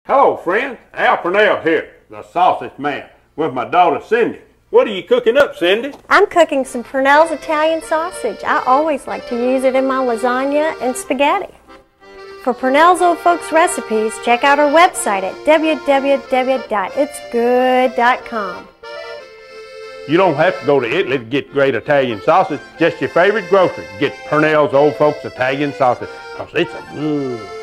Hello, friends. Al Purnell here, the sausage man, with my daughter Cindy. What are you cooking up, Cindy? I'm cooking some Purnell's Italian sausage. I always like to use it in my lasagna and spaghetti. For Purnell's Old Folks recipes, check out our website at www.itsgood.com. You don't have to go to Italy to get great Italian sausage. Just your favorite grocery. Get Purnell's Old Folks Italian sausage, because it's a good